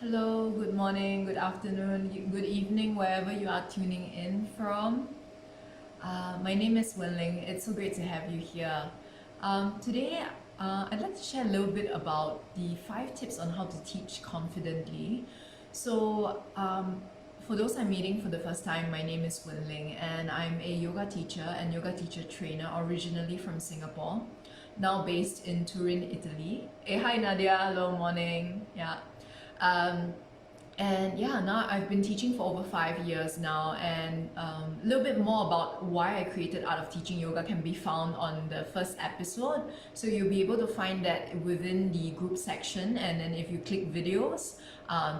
Hello, good morning, good afternoon, good evening, wherever you are tuning in from. My name is Wenlin. It's so great to have you here. Today, I'd like to share a little bit about the 5 tips on how to teach confidently. For those I'm meeting for the first time, my name is Wenlin, and I'm a yoga teacher and yoga teacher trainer originally from Singapore, now based in Turin, Italy. Hey, hi Nadia, hello, morning. Yeah. Um, and yeah, now I've been teaching for over 5 years now, and a little bit more about why I created Art of Teaching Yoga can be found on the first episode. So you'll be able to find that within the group section, and then if you click videos,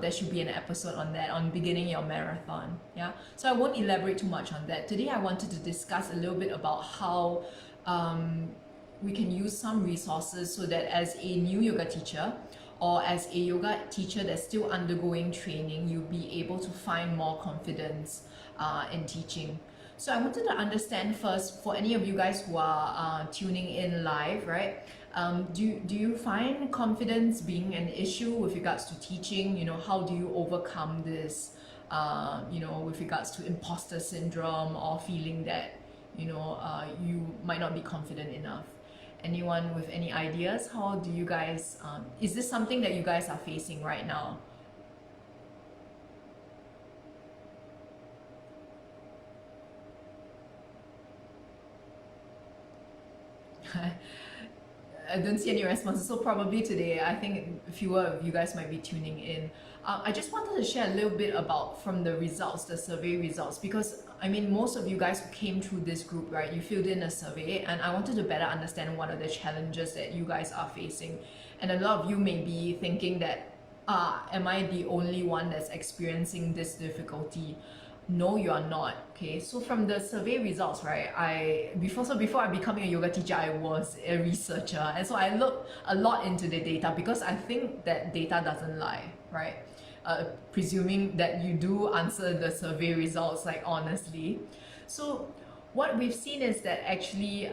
there should be an episode on that, on beginning your marathon. Yeah, so I won't elaborate too much on that. Today I wanted to discuss a little bit about how we can use some resources so that as a new yoga teacher, or as a yoga teacher that's still undergoing training, you'll be able to find more confidence in teaching. So I wanted to understand first, for any of you guys who are tuning in live, right? Do you find confidence being an issue with regards to teaching? How do you overcome this, with regards to imposter syndrome or feeling that, you might not be confident enough? Anyone with any ideas? How do you guys, is this something that you guys are facing right now? I don't see any responses, so probably today, I think fewer of you guys might be tuning in. I just wanted to share a little bit about from the results, the survey results, because I mean, most of you guys who came through this group, right, you filled in a survey, and I wanted to better understand what are the challenges that you guys are facing. And a lot of you may be thinking that, am I the only one that's experiencing this difficulty? No, you are not. Okay, so from the survey results, right, before I becoming a yoga teacher, I was a researcher, and so I looked a lot into the data because I think that data doesn't lie, right? Presuming that you do answer the survey results, like, honestly. So what we've seen is that actually,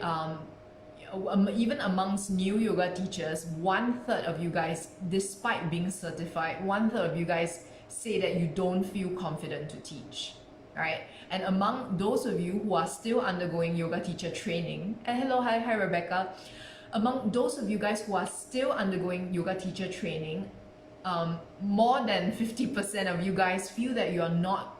even amongst new yoga teachers, 1/3 of you guys, despite being certified, 1/3 of you guys say that you don't feel confident to teach, right? And among those of you who are still undergoing yoga teacher training, and hello, hi Rebecca, among those of you guys who are still undergoing yoga teacher training, more than 50% of you guys feel that you are not,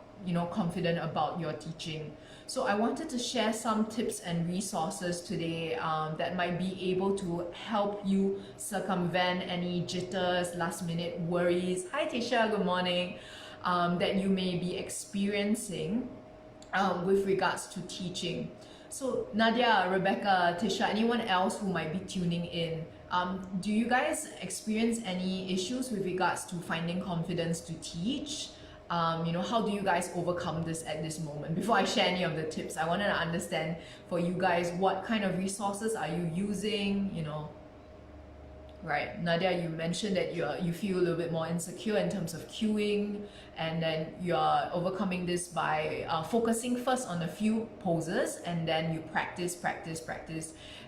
confident about your teaching. So I wanted to share some tips and resources today that might be able to help you circumvent any jitters, last minute worries. Hi Tisha, good morning. That you may be experiencing with regards to teaching. So Nadia, Rebecca, Tisha, anyone else who might be tuning in, do you guys experience any issues with regards to finding confidence to teach? How do you guys overcome this at this moment? Before I share any of the tips, I wanted to understand for you guys, what kind of resources are you using? Right, Nadia, you mentioned that you feel a little bit more insecure in terms of cueing, and then you're overcoming this by focusing first on a few poses, and then you practice,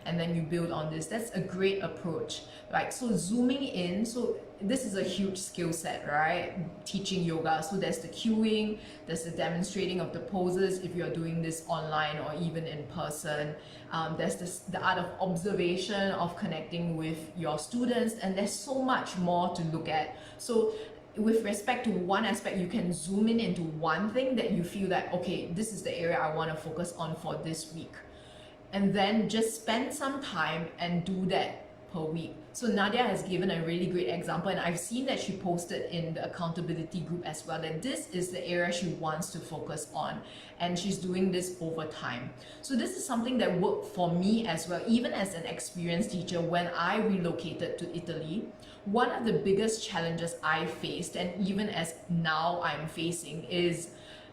and then you build on this. That's a great approach, right? So zooming in, so this is a huge skill set, right? Teaching yoga. So there's the cueing, there's the demonstrating of the poses if you're doing this online or even in person. There's the art of observation, of connecting with your students, and there's so much more to look at. So with respect to one aspect, you can zoom in into one thing that you feel that, okay, this is the area I want to focus on for this week. And then just spend some time and do that per week. So Nadia has given a really great example, and I've seen that she posted in the accountability group as well, that this is the area she wants to focus on, and she's doing this over time. So this is something that worked for me as well, even as an experienced teacher. When I relocated to Italy, one of the biggest challenges I faced, and even as now I'm facing, is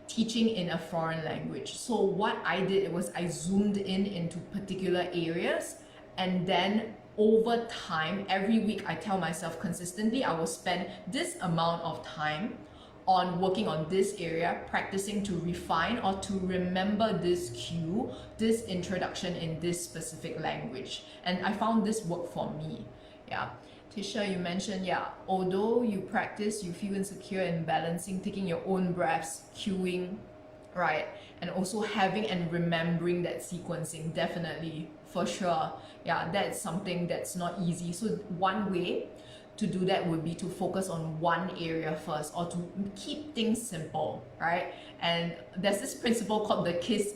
teaching in a foreign language. So what I did was I zoomed in into particular areas, and then over time, every week I tell myself consistently I will spend this amount of time on working on this area, practicing to refine or to remember this cue, this introduction in this specific language. And I found this worked for me. Yeah. Tisha, you mentioned, yeah, although you practice, you feel insecure in balancing, taking your own breaths, cueing, right? And also having and remembering that sequencing, definitely, for sure. Yeah, that's something that's not easy. So one way to do that would be to focus on one area first, or to keep things simple, right? And there's this principle called the KISS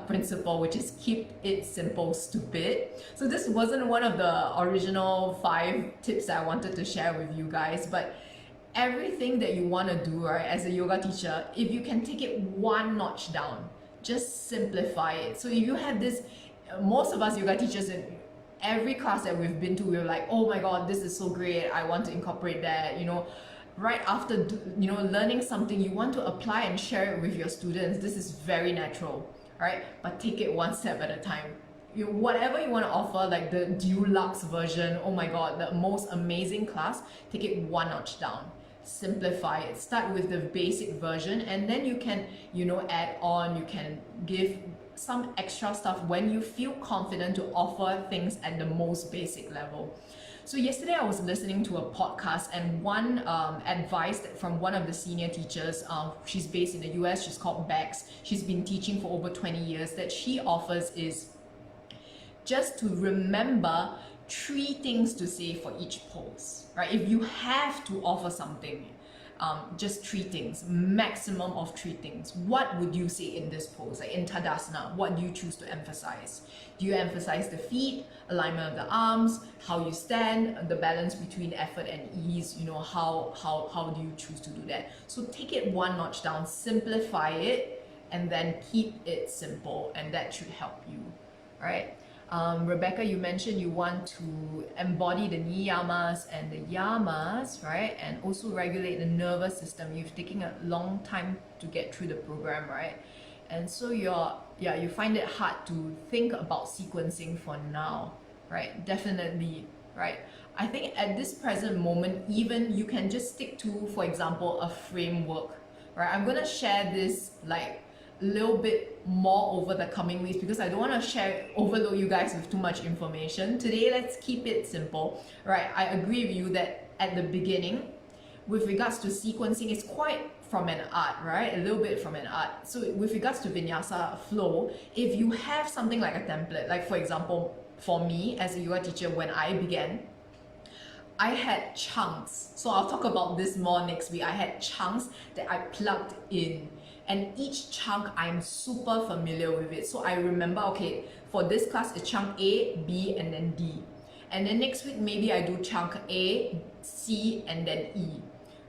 principle, which is keep it simple, stupid. So this wasn't one of the original 5 tips that I wanted to share with you guys, but everything that you want to do, right, as a yoga teacher, if you can take it one notch down, just simplify it. So if you have this, most of us yoga teachers in every class that we've been to, we're like, oh my god, this is so great, I want to incorporate that, right after learning something, you want to apply and share it with your students. This is very natural, right? But take it one step at a time. Whatever you want to offer, like the deluxe version, oh my god, the most amazing class, take it one notch down, simplify it, start with the basic version, and then you can add on, you can give some extra stuff when you feel confident to offer things at the most basic level. So yesterday I was listening to a podcast, and one advice from one of the senior teachers, she's based in the US, she's called Bex, she's been teaching for over 20 years, that she offers is just to remember 3 things to say for each pose, right? If you have to offer something, just 3 things, maximum of 3 things. What would you say in this pose? Like in Tadasana, what do you choose to emphasize? Do you emphasize the feet, alignment of the arms, how you stand, the balance between effort and ease? How do you choose to do that? So take it one notch down, simplify it, and then keep it simple, and that should help you, right? Rebecca, you mentioned you want to embody the niyamas and the yamas, right? And also regulate the nervous system. You've taken a long time to get through the program, right? And so you find it hard to think about sequencing for now, right? Definitely, right? I think at this present moment, even you can just stick to, for example, a framework, right? I'm gonna share this like little bit more over the coming weeks because I don't want to overload you guys with too much information. Today, let's keep it simple, right? I agree with you that at the beginning, with regards to sequencing, it's quite from an art, right? A little bit from an art. So with regards to vinyasa flow, if you have something like a template, like for example, for me as a yoga teacher, when I began, I had chunks. So I'll talk about this more next week. I had chunks that I plugged in. And each chunk, I'm super familiar with it. So I remember, okay, for this class, it's chunk A, B, and then D. And then next week, maybe I do chunk A, C, and then E,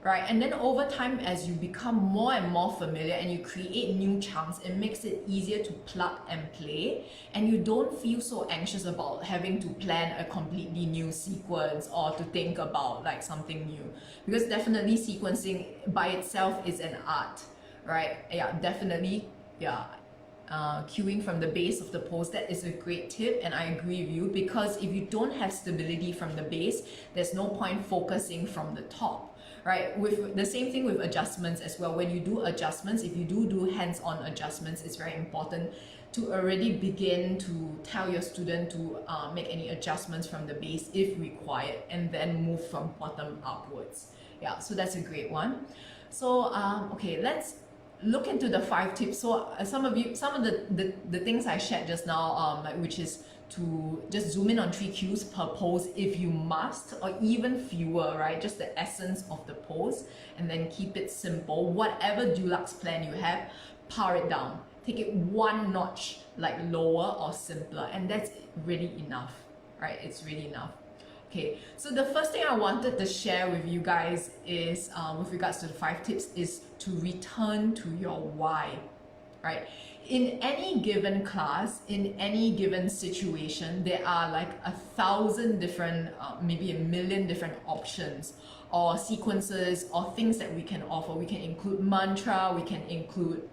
right? And then over time, as you become more and more familiar and you create new chunks, it makes it easier to plug and play. And you don't feel so anxious about having to plan a completely new sequence or to think about like something new. Because definitely sequencing by itself is an art. Right? Yeah, definitely. Yeah. Cueing from the base of the pose, that is a great tip, and I agree with you, because if you don't have stability from the base, there's no point focusing from the top, right? With the same thing with adjustments as well. When you do adjustments, if you do hands-on adjustments, it's very important to already begin to tell your student to make any adjustments from the base if required, and then move from bottom upwards. Yeah, so that's a great one. So okay, let's look into the 5 tips. So some of the things I shared just now, which is to just zoom in on 3 cues per pose if you must, or even fewer, right? Just the essence of the pose, and then keep it simple. Whatever deluxe plan you have, power it down. Take it one notch like lower or simpler, and that's really enough, right? It's really enough. Okay, so the first thing I wanted to share with you guys is, with regards to the 5 tips, is to return to your why, right? In any given class, in any given situation, there are like 1,000 different, maybe 1,000,000 different options or sequences or things that we can offer. We can include mantra, we can include,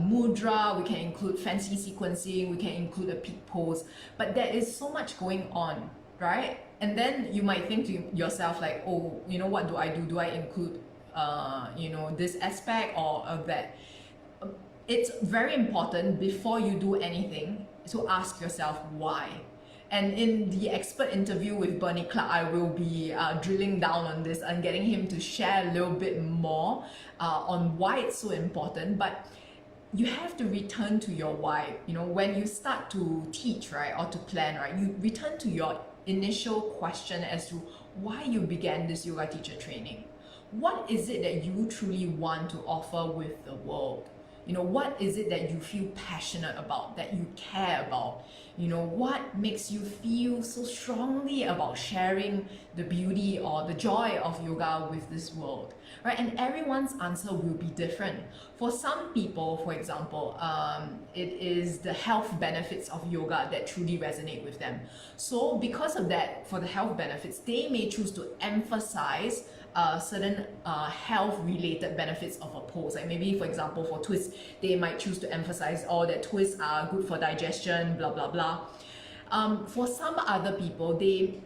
mudra, we can include fancy sequencing, we can include a peak pose, but there is so much going on, right? And then you might think to yourself like, oh, what do I do? Do I include this aspect or that? It's very important before you do anything to ask yourself why. And in the expert interview with Bernie Clark, I will be drilling down on this and getting him to share a little bit more on why it's so important. But you have to return to your why. You know, when you start to teach, right, or to plan, right, you return to your initial question as to why you began this yoga teacher training. What is it that you truly want to offer with the world? You know, what is it that you feel passionate about, that you care about? You know, what makes you feel so strongly about sharing the beauty or the joy of yoga with this world, right? And everyone's answer will be different. For some people, for example, it is the health benefits of yoga that truly resonate with them. So because of that, for the health benefits, they may choose to emphasize certain health-related benefits of a pose. Like maybe, for example, for twists, they might choose to emphasize that twists are good for digestion, blah, blah, blah. For some other people, they,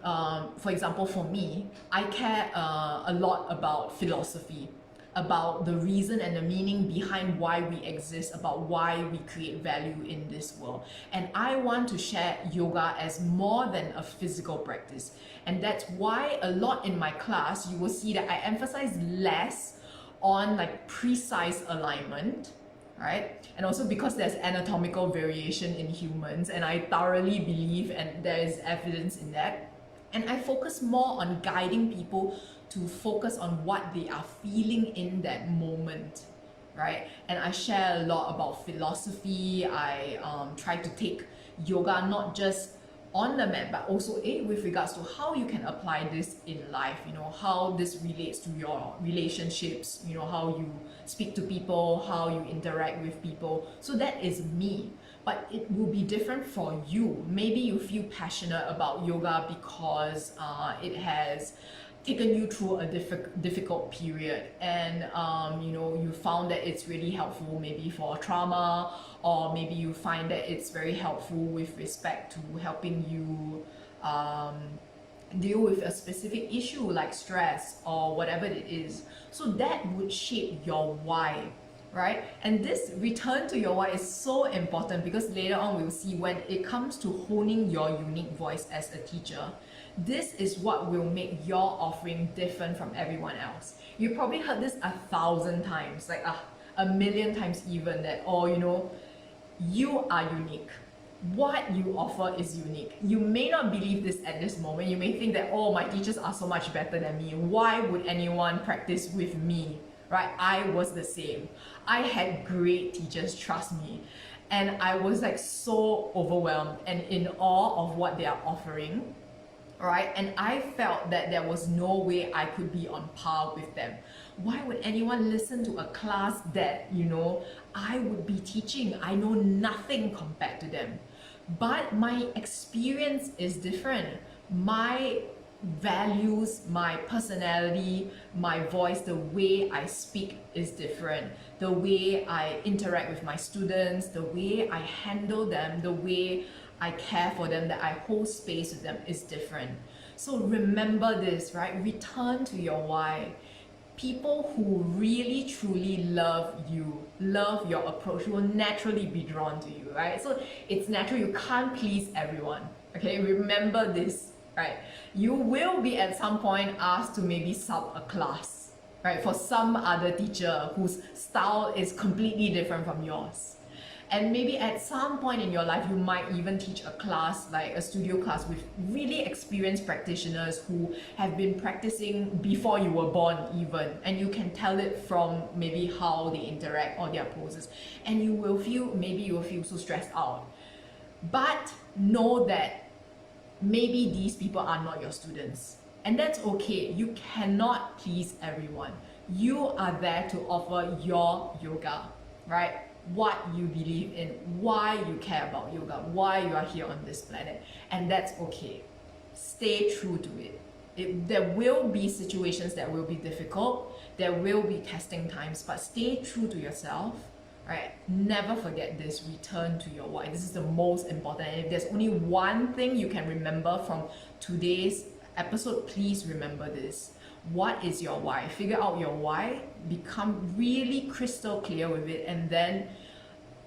for example, for me, I care a lot about philosophy, about the reason and the meaning behind why we exist, about why we create value in this world. And I want to share yoga as more than a physical practice. And that's why a lot in my class, you will see that I emphasize less on like precise alignment, right? And also because there's anatomical variation in humans, and I thoroughly believe, and there is evidence in that. And I focus more on guiding people to focus on what they are feeling in that moment, right? And I share a lot about philosophy. I try to take yoga not just on the mat, but also with regards to how you can apply this in life, you know, how this relates to your relationships, you know, how you speak to people, how you interact with people. So that is me, but it will be different for you. Maybe you feel passionate about yoga because it has taken you through a difficult period, and you know, you found that it's really helpful maybe for trauma, or maybe you find that it's very helpful with respect to helping you deal with a specific issue like stress or whatever it is. So that would shape your why, right? And this return to your why is so important, because later on we'll see when it comes to honing your unique voice as a teacher, this is what will make your offering different from everyone else. You probably heard this 1,000 times, like a million times even, that, oh, you know, you are unique. What you offer is unique. You may not believe this at this moment. You may think that, oh, my teachers are so much better than me. Why would anyone practice with me, right? I was the same. I had great teachers, trust me. And I was like so overwhelmed and in awe of what they are offering, right? And I felt that there was no way I could be on par with them. Why would anyone listen to a class that, you know, I would be teaching? I know nothing compared to them. But my experience is different. My values, my personality, my voice, the way I speak is different. The way I interact with my students, the way I handle them, the way I care for them, that I hold space with them is different. So remember this, right? Return to your why. People who really truly love you, love your approach, will naturally be drawn to you, right? So it's natural, you can't please everyone, okay? Remember this, right? You will be at some point asked to maybe sub a class, right? For some other teacher whose style is completely different from yours. And maybe at some point in your life, you might even teach a class, like a studio class with really experienced practitioners who have been practicing before you were born even. And you can tell it from maybe how they interact or their poses. And you will feel, maybe you will feel so stressed out. But know that maybe these people are not your students. And that's okay. You cannot please everyone. You are there to offer your yoga, right? What you believe in, why you care about yoga, why you are here on this planet, and that's okay. Stay true to it. There will be situations that will be difficult, there will be testing times, but stay true to yourself, right? Never forget this, return to your why. This is the most important, and if there's only one thing you can remember from today's episode, please remember this. What is your why? Figure out your why, become really crystal clear with it, and then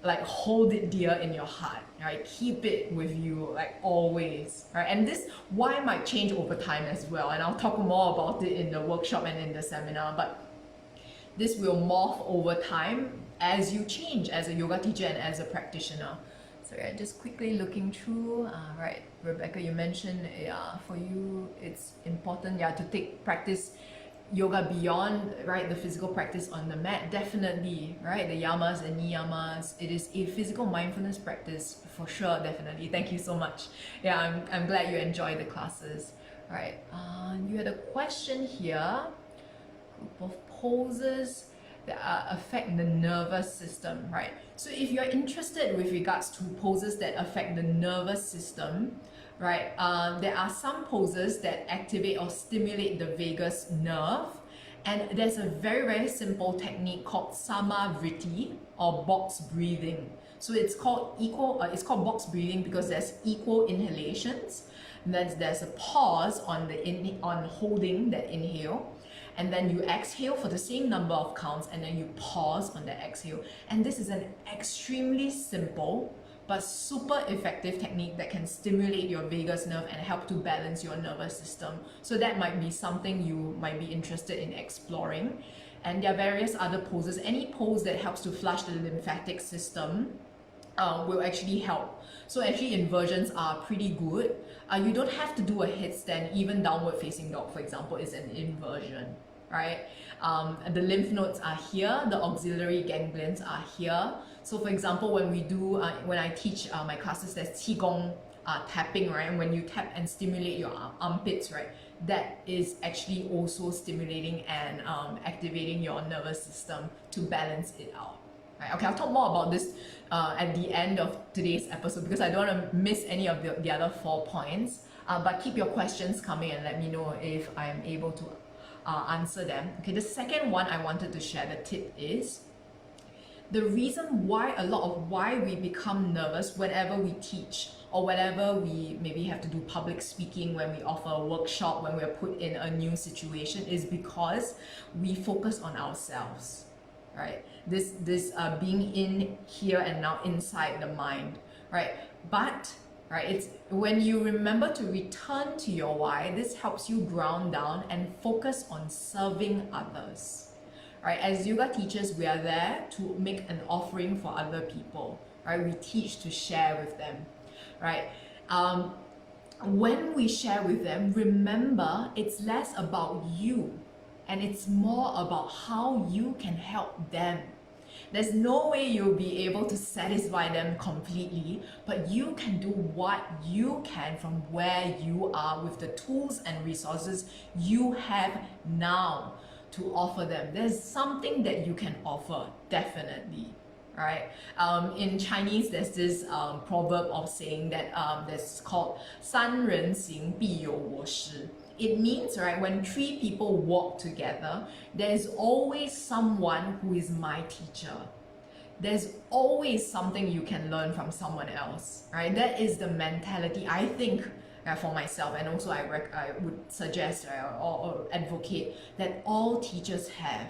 like hold it dear in your heart, right? Keep it with you like always, right? And this why might change over time as well, and I'll talk more about it in the workshop and in the seminar, but this will morph over time as you change as a yoga teacher and as a practitioner. So yeah, just quickly looking through, right, Rebecca, you mentioned for you it's important to take practice yoga beyond, right, the physical practice on the mat. Definitely, right, the yamas and niyamas, it is a physical mindfulness practice for sure. Definitely, thank you so much. Yeah, I'm glad you enjoy the classes. Right, you had a question here, group of poses that affect the nervous system, right? So if you're interested with regards to poses that affect the nervous system, right, there are some poses that activate or stimulate the vagus nerve, and there's a very simple technique called samavriti or box breathing. So it's called it's called box breathing because there's equal inhalations, and then there's a pause on on holding that inhale, and then you exhale for the same number of counts, and then you pause on the exhale. And this is an extremely simple but super effective technique that can stimulate your vagus nerve and help to balance your nervous system. So that might be something you might be interested in exploring. And there are various other poses. Any pose that helps to flush the lymphatic system will actually help. So actually inversions are pretty good. You don't have to do a headstand. Even downward facing dog, for example, is an inversion, right? The lymph nodes are here, the auxiliary ganglions are here. So for example, when we do, when I teach my classes, there's qigong tapping, right? And when you tap and stimulate your armpits, right, that is actually also stimulating and activating your nervous system to balance it out. Right? Okay, I'll talk more about this at the end of today's episode because I don't want to miss any of the other 4 points. But keep your questions coming and let me know if I am able to answer them. Okay, the second one I wanted to share, the tip is the reason why why we become nervous whenever we teach or whenever we maybe have to do public speaking, when we offer a workshop, when we're put in a new situation, is because we focus on ourselves, right? This being in here and now inside the mind, right? But right, it's when you remember to return to your why, this helps you ground down and focus on serving others. Right, as yoga teachers, we are there to make an offering for other people. Right, we teach to share with them. Right, when we share with them, remember it's less about you, and it's more about how you can help them. There's no way you'll be able to satisfy them completely, but you can do what you can from where you are with the tools and resources you have now to offer them. There's something that you can offer, definitely, right? In Chinese, there's this proverb of saying that that's called 三人行必有我师. It means, right, when 3 people walk together, there's always someone who is my teacher. There's always something you can learn from someone else, right? That is the mentality, I think, for myself, and also I would suggest or advocate that all teachers have.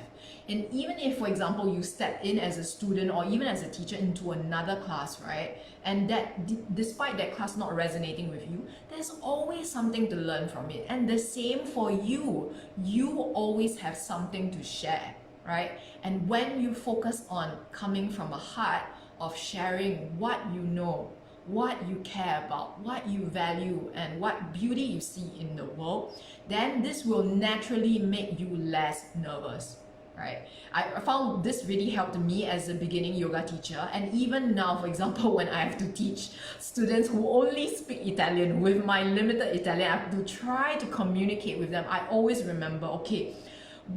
And even if, for example, you step in as a student or even as a teacher into another class, right, and that despite that class not resonating with you, there's always something to learn from it. And the same for you. You always have something to share, right? And when you focus on coming from a heart of sharing what you know, what you care about, what you value, and what beauty you see in the world, then this will naturally make you less nervous, right? I found this really helped me as a beginning yoga teacher, and even now, for example, when I have to teach students who only speak Italian, with my limited Italian, I have to try to communicate with them. I always remember, okay,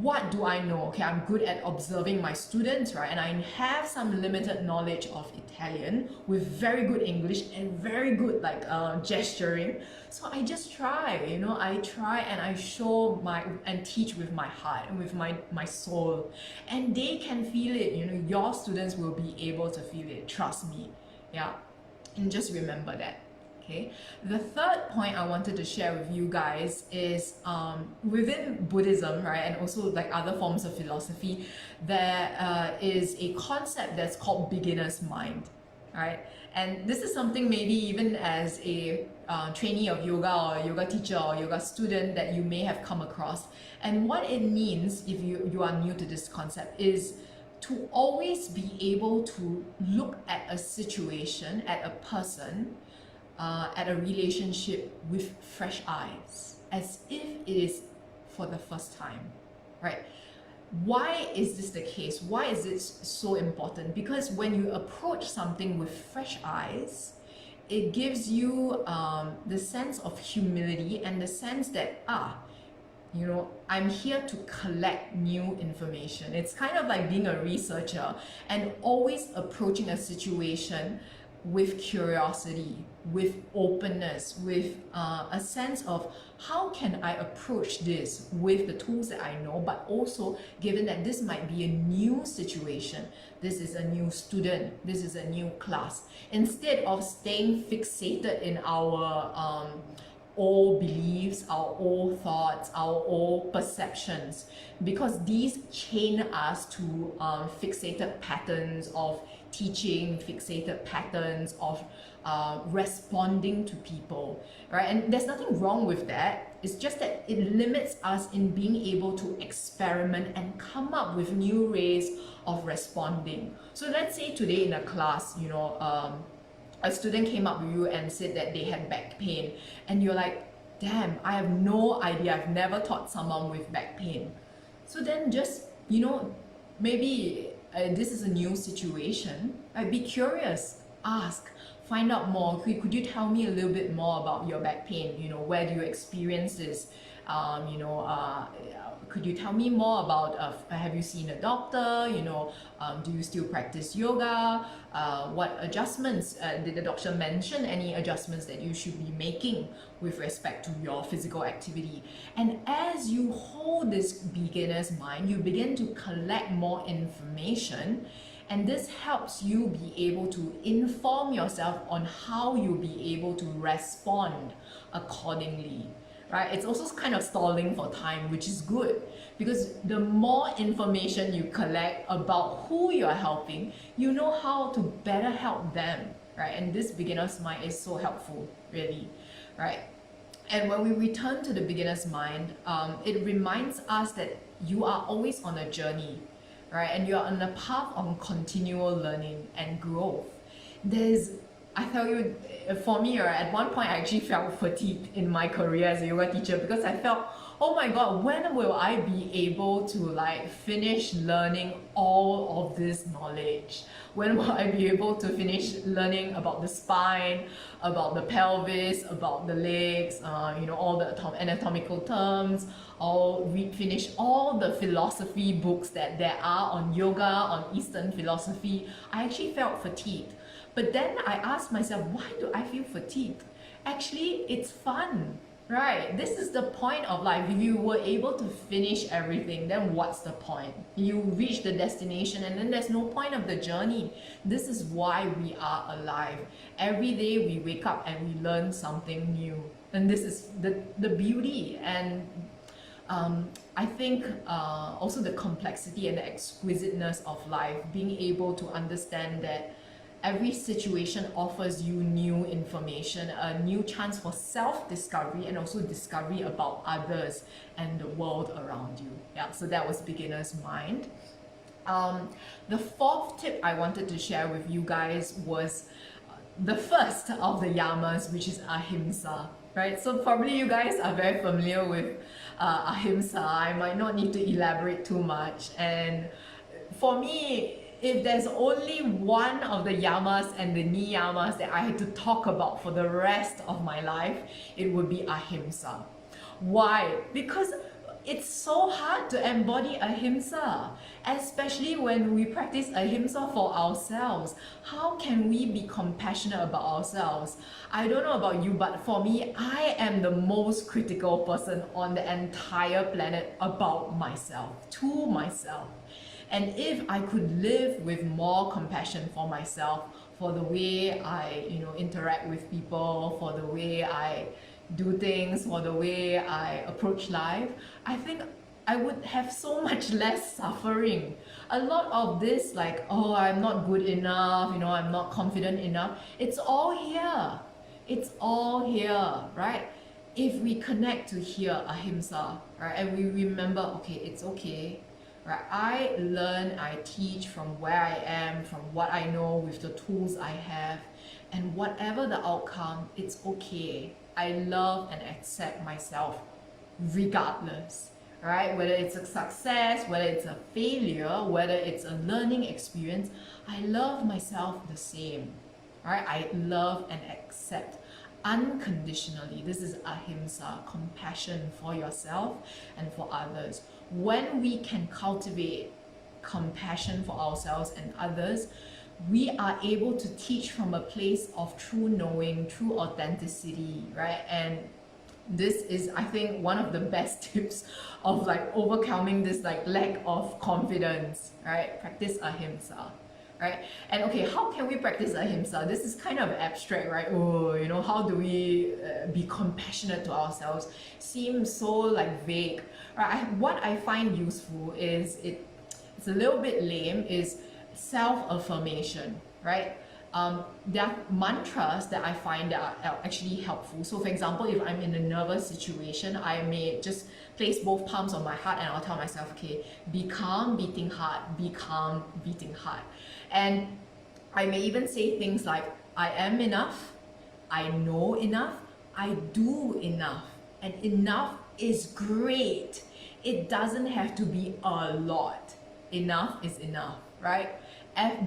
what do I know? Okay, I'm good at observing my students, right? And I have some limited knowledge of Italian with very good English and very good gesturing. So I just try, I try and I show and teach with my heart and with my soul. And they can feel it, your students will be able to feel it, trust me. Yeah, and just remember that. Okay, the third point I wanted to share with you guys is within Buddhism, right, and also like other forms of philosophy, there is a concept that's called beginner's mind, right? And this is something maybe even as a trainee of yoga or a yoga teacher or yoga student that you may have come across. And what it means, if you are new to this concept, is to always be able to look at a situation, at a person, at a relationship with fresh eyes, as if it is for the first time, right? Why is this the case? Why is it so important? Because when you approach something with fresh eyes, it gives you the sense of humility and the sense that, I'm here to collect new information. It's kind of like being a researcher and always approaching a situation with curiosity, with openness, with a sense of how can I approach this with the tools that I know, but also given that this might be a new situation, this is a new student, this is a new class. Instead of staying fixated in our old beliefs, our old thoughts, our old perceptions, because these chain us to fixated patterns of teaching, fixated patterns of responding to people, right? And there's nothing wrong with that. It's just that it limits us in being able to experiment and come up with new ways of responding. So let's say today in a class, a student came up with you and said that they had back pain, and you're like, damn, I have no idea, I've never taught someone with back pain. So then just, maybe this is a new situation, right? Be curious, ask, find out more. Could you tell me a little bit more about your back pain? Where do you experience this? Could you tell me more about, have you seen a doctor? Do you still practice yoga? What adjustments, did the doctor mention any adjustments that you should be making with respect to your physical activity? And as you hold this beginner's mind, you begin to collect more information, and this helps you be able to inform yourself on how you'll be able to respond accordingly. Right? It's also kind of stalling for time, which is good, because the more information you collect about who you're helping, you know how to better help them, right? And this beginner's mind is so helpful, really, right? And when we return to the beginner's mind, it reminds us that you are always on a journey, right? And you're on a path of continual learning and growth. I tell you, for me, at one point I actually felt fatigued in my career as a yoga teacher, because I felt, oh my god, when will I be able to finish learning all of this knowledge? When will I be able to finish learning about the spine, about the pelvis, about the legs, all the anatomical terms, finish all the philosophy books that there are on yoga, on Eastern philosophy? I actually felt fatigued. But then I asked myself, why do I feel fatigued? Actually, it's fun, right? This is the point of life. If you were able to finish everything, then what's the point? You reach the destination and then there's no point of the journey. This is why we are alive. Every day we wake up and we learn something new. And this is the beauty and I think also the complexity and the exquisiteness of life, being able to understand that every situation offers you new information, a new chance for self-discovery and also discovery about others and the world around you. Yeah, so that was beginner's mind. The fourth tip I wanted to share with you guys was the first of the yamas, which is ahimsa, right? So probably you guys are very familiar with ahimsa. I might not need to elaborate too much. And for me, if there's only one of the yamas and the niyamas that I had to talk about for the rest of my life, it would be ahimsa. Why? Because it's so hard to embody ahimsa, especially when we practice ahimsa for ourselves. How can we be compassionate about ourselves? I don't know about you, but for me, I am the most critical person on the entire planet about myself, to myself. And if I could live with more compassion for myself, for the way I, interact with people, for the way I do things, for the way I approach life, I think I would have so much less suffering. A lot of this, like, oh, I'm not good enough, I'm not confident enough, it's all here. It's all here, right? If we connect to here, ahimsa, right, and we remember, okay, it's okay, right? I learn, I teach from where I am, from what I know with the tools I have, and whatever the outcome, it's okay. I love and accept myself regardless, right? Whether it's a success, whether it's a failure, whether it's a learning experience, I love myself the same, right? I love and accept unconditionally. This is ahimsa, compassion for yourself and for others. When we can cultivate compassion for ourselves and others, we are able to teach from a place of true knowing, true authenticity, right? And this is, I think, one of the best tips of like overcoming this like lack of confidence, right? Practice ahimsa, right? And okay, how can we practice ahimsa? This is kind of abstract, right? Oh, how do we be compassionate to ourselves? Seems so like vague, right? What I find useful is it's a little bit lame, is self-affirmation, right? There are mantras that I find that are actually helpful. So for example, if I'm in a nervous situation, I may just place both palms on my heart and I'll tell myself, okay, be calm, beating heart, be calm, beating heart. And I may even say things like, I am enough, I know enough, I do enough, and enough is great. It doesn't have to be a lot. Enough is enough, right?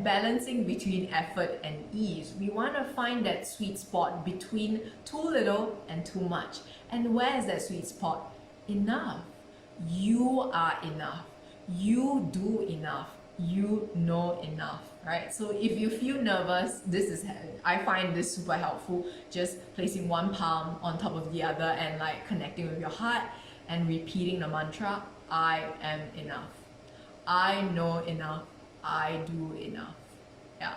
Balancing between effort and ease. We want to find that sweet spot between too little and too much. And where is that sweet spot? Enough. You are enough. You do enough. You know enough, right? So if you feel nervous, I find this super helpful. Just placing one palm on top of the other and like connecting with your heart and repeating the mantra, I am enough. I know enough. I do enough. Yeah.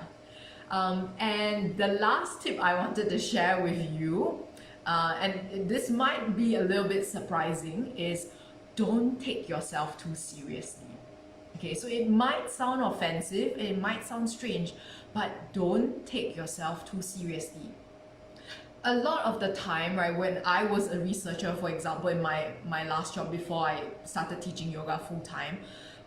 And the last tip I wanted to share with you, and this might be a little bit surprising, is don't take yourself too seriously. Okay, so it might sound offensive, it might sound strange, but don't take yourself too seriously. A lot of the time, right, when I was a researcher, for example, in my last job before I started teaching yoga full time,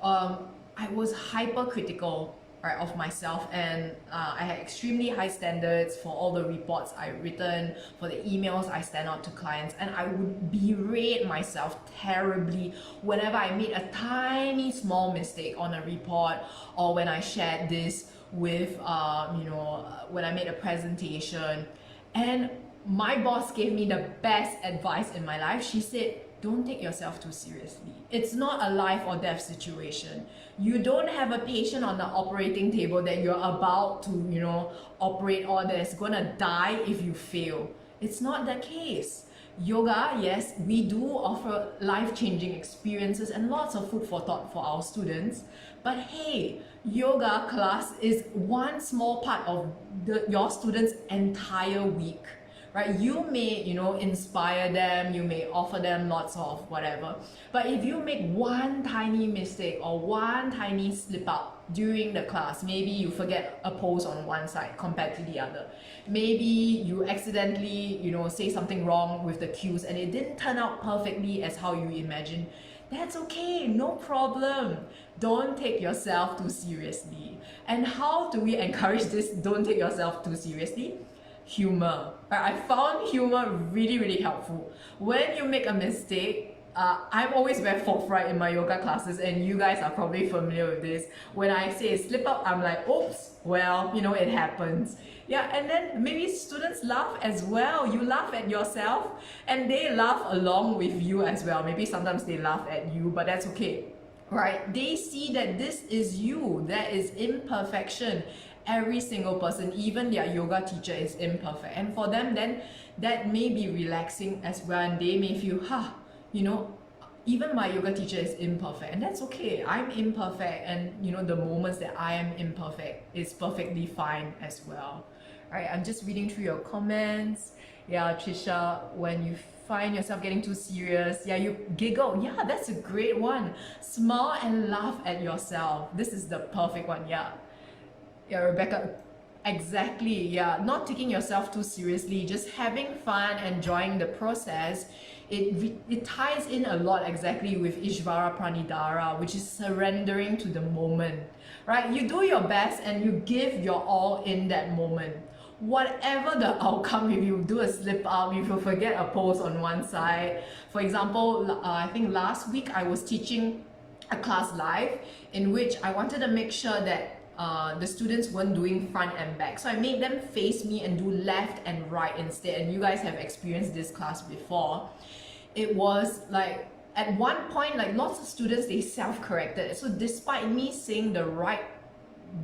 I was hypercritical, right, of myself, and I had extremely high standards for all the reports I've written, for the emails I send out to clients, and I would berate myself terribly whenever I made a tiny small mistake on a report, or when I shared this with, when I made a presentation. And my boss gave me the best advice in my life. She said, don't take yourself too seriously. It's not a life or death situation. You don't have a patient on the operating table that you're about to, operate on that is gonna die if you fail. It's not the case. Yoga, yes, we do offer life-changing experiences and lots of food for thought for our students. But hey, yoga class is one small part of your students' entire week. Right? You may, inspire them, you may offer them lots of whatever. But if you make one tiny mistake or one tiny slip up during the class, maybe you forget a pose on one side compared to the other. Maybe you accidentally, say something wrong with the cues and it didn't turn out perfectly as how you imagined. That's okay, no problem. Don't take yourself too seriously. And how do we encourage this? Don't take yourself too seriously. Humor. I found humor really, really helpful. When you make a mistake, I'm always very forthright in my yoga classes, and you guys are probably familiar with this. When I say slip up, I'm like, oops, well, it happens. Yeah, and then maybe students laugh as well. You laugh at yourself, and they laugh along with you as well. Maybe sometimes they laugh at you, but that's okay. Right? They see that this is you. There is imperfection. Every single person, even their yoga teacher, is imperfect, and for them then that may be relaxing as well, and they may feel even my yoga teacher is imperfect, and that's okay. I'm imperfect, and you know, the moments that I am imperfect is perfectly fine as well. All right, I'm just reading through your comments. Yeah, Trisha, when you find yourself getting too serious, yeah, you giggle. Yeah, that's a great one. Smile and laugh at yourself. This is the perfect one. Yeah. Yeah, Rebecca, exactly. Yeah, not taking yourself too seriously, just having fun, enjoying the process. It ties in a lot exactly with Ishvara Pranidhara, which is surrendering to the moment, right? You do your best and you give your all in that moment. Whatever the outcome, if you do a slip up, if you forget a pose on one side. For example, I think last week I was teaching a class live in which I wanted to make sure that the students weren't doing front and back. So I made them face me and do left and right instead. And you guys have experienced this class before. It was like, at one point, like lots of students, they self-corrected. So despite me saying the right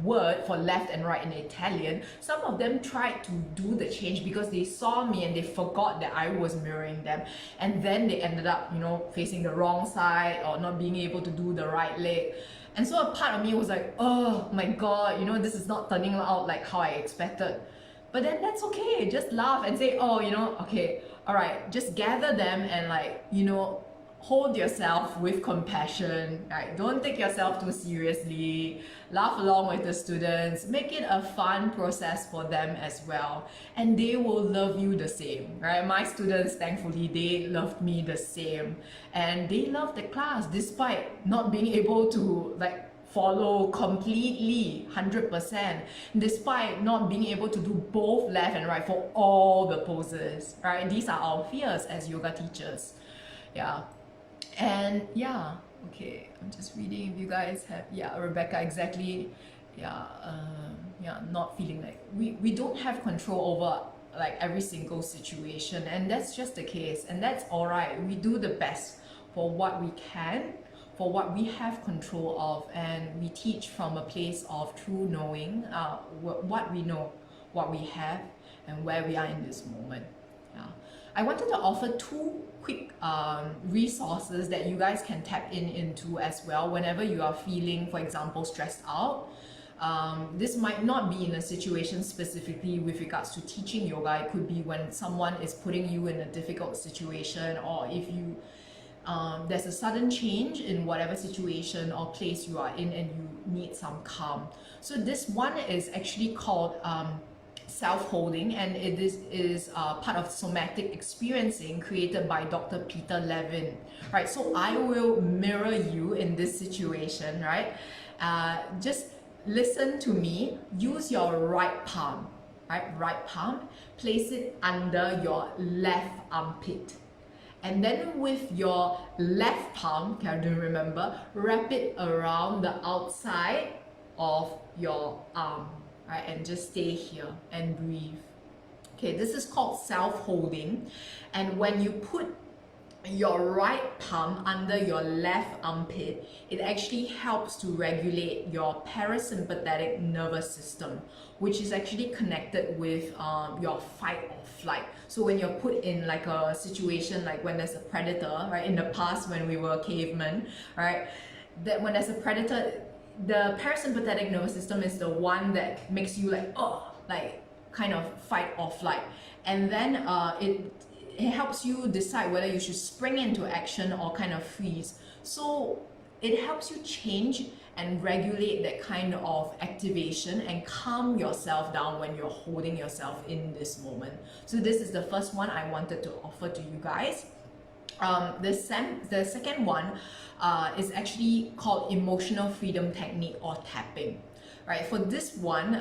word for left and right in Italian, some of them tried to do the change because they saw me and they forgot that I was mirroring them, and then they ended up, you know, facing the wrong side or not being able to do the right leg. And so a part of me was like, oh my god, you know, this is not turning out like how I expected. But then that's okay, just laugh and say, oh, you know, okay, all right, just gather them and, like, you know, hold yourself with compassion, right? Don't take yourself too seriously. Laugh along with the students. Make it a fun process for them as well. And they will love you the same, right? My students, thankfully, they loved me the same. And they loved the class despite not being able to, like, follow completely 100%, despite not being able to do both left and right for all the poses, right? These are our fears as yoga teachers. Yeah. And yeah, okay, I'm just reading if you guys have, yeah, Rebecca, exactly. Yeah, yeah, not feeling like we don't have control over like every single situation, and that's just the case, and that's all right. We do the best for what we can, for what we have control of, and we teach from a place of true knowing what we know, what we have, and where we are in this moment. Yeah. I wanted to offer two quick resources that you guys can tap into as well whenever you are feeling, for example, stressed out. This might not be in a situation specifically with regards to teaching yoga. It could be when someone is putting you in a difficult situation, or if you there's a sudden change in whatever situation or place you are in and you need some calm. So this one is actually called self-holding, and it is part of somatic experiencing created by Dr. Peter Levin, right? So I will mirror you in this situation, right? Just listen to me. Use your right palm, right? Right palm. Place it under your left armpit. And then with your left palm, can you remember, wrap it around the outside of your arm. Right, and just stay here and breathe. Okay, this is called self-holding. And when you put your right palm under your left armpit, it actually helps to regulate your parasympathetic nervous system, which is actually connected with your fight or flight. So when you're put in like a situation like when there's a predator, right? In the past when we were cavemen, right? That when there's a predator, the parasympathetic nervous system is the one that makes you like, oh, like kind of fight or flight. And then it helps you decide whether you should spring into action or kind of freeze. So it helps you change and regulate that kind of activation and calm yourself down when you're holding yourself in this moment. So this is the first one I wanted to offer to you guys. The second one is actually called emotional freedom technique or tapping. Right, for this one,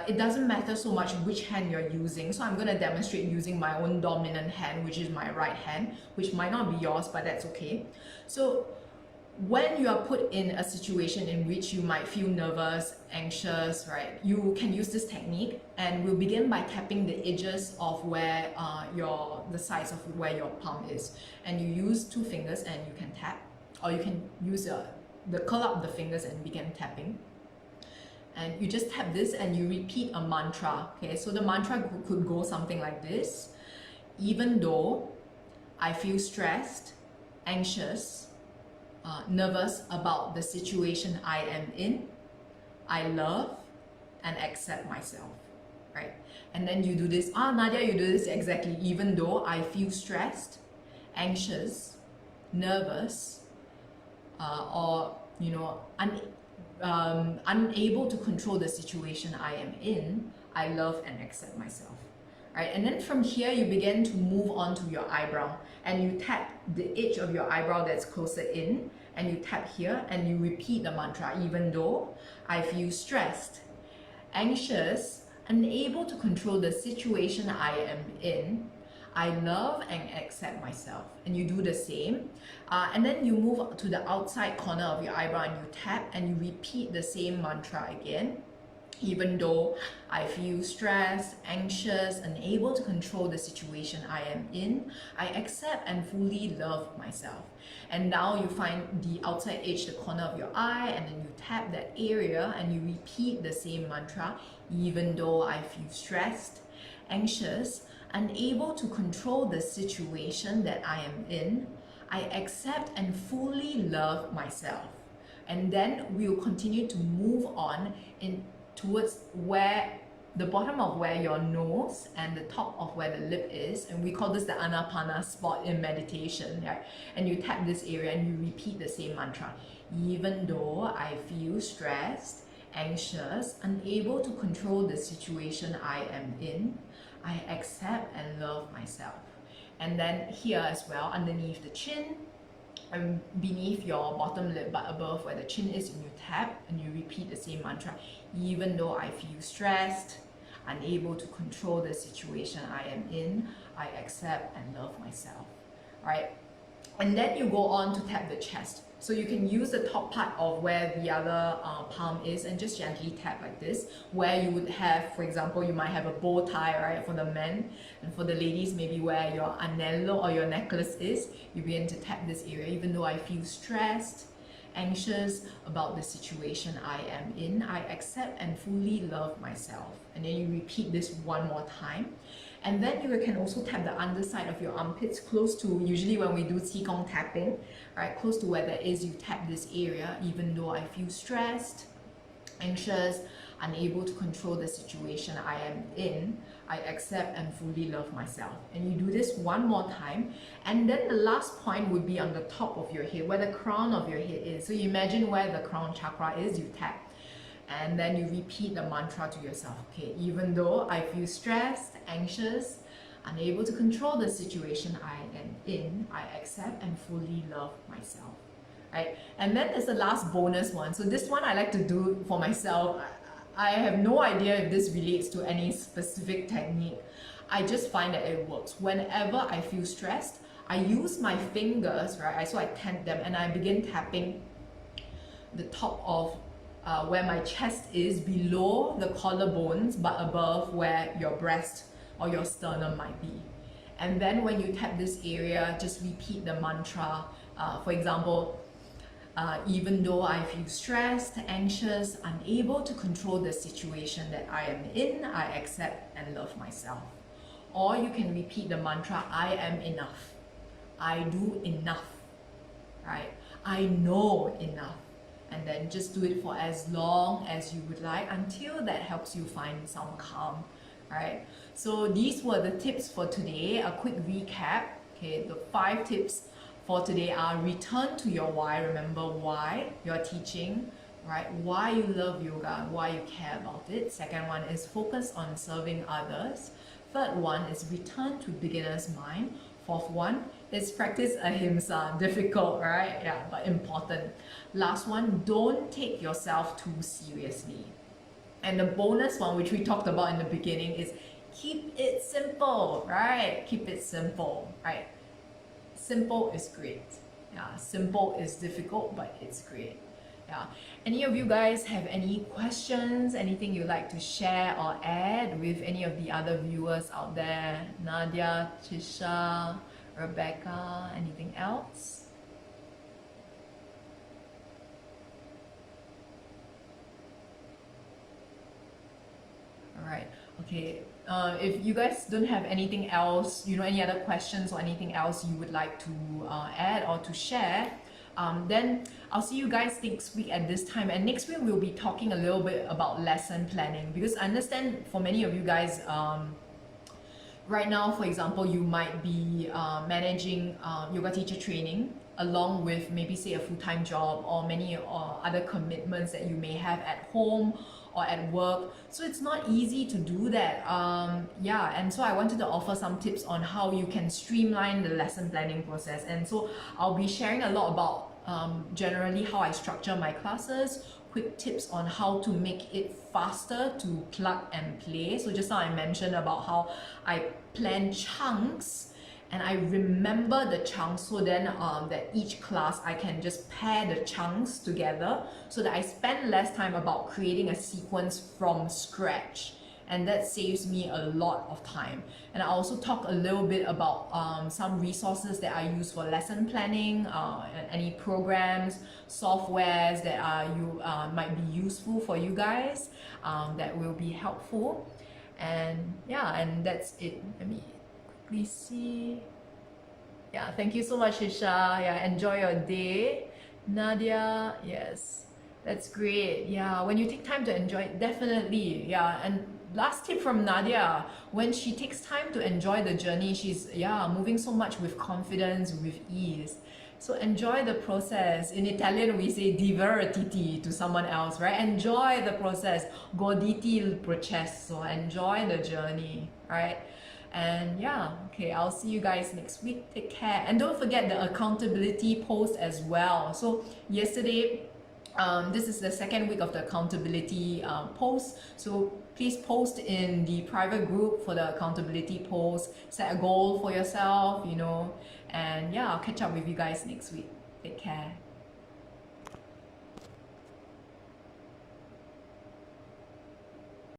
it doesn't matter so much which hand you're using. So I'm going to demonstrate using my own dominant hand, which is my right hand, which might not be yours, but that's okay. So when you are put in a situation in which you might feel nervous, anxious, right, you can use this technique, and we'll begin by tapping the edges of where the sides of where your palm is. And you use two fingers and you can tap, or you can use the curl up the fingers and begin tapping. And you just tap this and you repeat a mantra. Okay, so the mantra could go something like this: even though I feel stressed, anxious, nervous about the situation I am in. I love and accept myself, right? And then you do this, Nadia, you do this exactly, even though I feel stressed, anxious, nervous, or unable to control the situation I am in, I love and accept myself. Right? And then from here, you begin to move on to your eyebrow, and you tap the edge of your eyebrow that's closer in, and you tap here, and you repeat the mantra, even though I feel stressed, anxious, unable to control the situation I am in, I love and accept myself. And you do the same. And then you move to the outside corner of your eyebrow and you tap and you repeat the same mantra again. Even though I feel stressed, anxious, unable to control the situation I am in, I accept and fully love myself. And now you find the outside edge, the corner of your eye, and then you tap that area and you repeat the same mantra. Even though I feel stressed, anxious, unable to control the situation that I am in, I accept and fully love myself. And then we'll continue to move on towards where the bottom of where your nose and the top of where the lip is, and we call this the Anapana spot in meditation, right? And you tap this area and you repeat the same mantra. Even though I feel stressed, anxious, unable to control the situation I am in, I accept and love myself. And then here as well, underneath the chin, and beneath your bottom lip but above where the chin is, and you tap and you repeat the same mantra. Even though I feel stressed, unable to control the situation I am in, I accept and love myself, right? And then you go on to tap the chest. So you can use the top part of where the other palm is and just gently tap like this, where you would have, for example, you might have a bow tie, right, for the men, and for the ladies, maybe where your anello or your necklace is, you begin to tap this area. Even though I feel stressed, anxious about the situation I am in, I accept and fully love myself. And then you repeat this one more time. And then you can also tap the underside of your armpits close to, usually when we do qigong tapping, right, close to where that is, you tap this area. Even though I feel stressed, anxious, unable to control the situation I am in, I accept and fully love myself. And you do this one more time. And then the last point would be on the top of your head, where the crown of your head is. So you imagine where the crown chakra is, you tap. And then you repeat the mantra to yourself. Okay, even though I feel stressed, anxious, unable to control the situation I am in, I accept and fully love myself. Right? And then there's the last bonus one. So this one I like to do for myself. I have no idea if this relates to any specific technique. I just find that it works. Whenever I feel stressed, I use my fingers, right? So I tap them and I begin tapping the top of where my chest is, below the collarbones but above where your breast or your sternum might be. And then when you tap this area, just repeat the mantra. For example, even though I feel stressed, anxious, unable to control the situation that I am in, I accept and love myself. Or you can repeat the mantra, I am enough. I do enough, right? I know enough. And then just do it for as long as you would like until that helps you find some calm, right? So these were the tips for today. A quick recap. Okay, the 5 tips for today are: return to your why. Remember why you're teaching, right? Why you love yoga, why you care about it. Second one is focus on serving others. Third one is return to beginner's mind. Fourth one is practice ahimsa. Difficult, right? Yeah, but important. Last one, don't take yourself too seriously. And the bonus one, which we talked about in the beginning, is keep it simple, right? Keep it simple, right? Simple is great. Yeah, simple is difficult, but it's great. Yeah. Any of you guys have any questions, anything you'd like to share or add with any of the other viewers out there? Nadia, Chisha, Rebecca, anything else? All right. Okay. If you guys don't have anything else, any other questions or anything else you would like to add or to share, Then I'll see you guys next week at this time. And next week we'll be talking a little bit about lesson planning, because I understand for many of you guys, right now, for example, you might be managing yoga teacher training along with maybe say a full-time job or many other commitments that you may have at home or at work. So it's not easy to do that. Yeah, and so I wanted to offer some tips on how you can streamline the lesson planning process. And so I'll be sharing a lot about generally how I structure my classes, quick tips on how to make it faster to plug and play. So just now I mentioned about how I plan chunks and I remember the chunks, so then that each class I can just pair the chunks together so that I spend less time about creating a sequence from scratch, and that saves me a lot of time. And I also talk a little bit about some resources that I use for lesson planning, any programs, softwares that might be useful for you guys, that will be helpful. And yeah, and that's it. Let me quickly see. Yeah, thank you so much, Isha. Yeah, enjoy your day. Nadia, yes, that's great. Yeah, when you take time to enjoy it, definitely. Yeah, and last tip from Nadia, when she takes time to enjoy the journey, she's moving so much with confidence, with ease. So enjoy the process. In Italian, we say divertiti to someone else, right? Enjoy the process. Goditi il processo. Enjoy the journey, right? And yeah, okay, I'll see you guys next week. Take care. And don't forget the accountability post as well. So yesterday, this is the second week of the accountability post. So please post in the private group for the accountability post. Set a goal for yourself, and yeah, I'll catch up with you guys next week. Take care.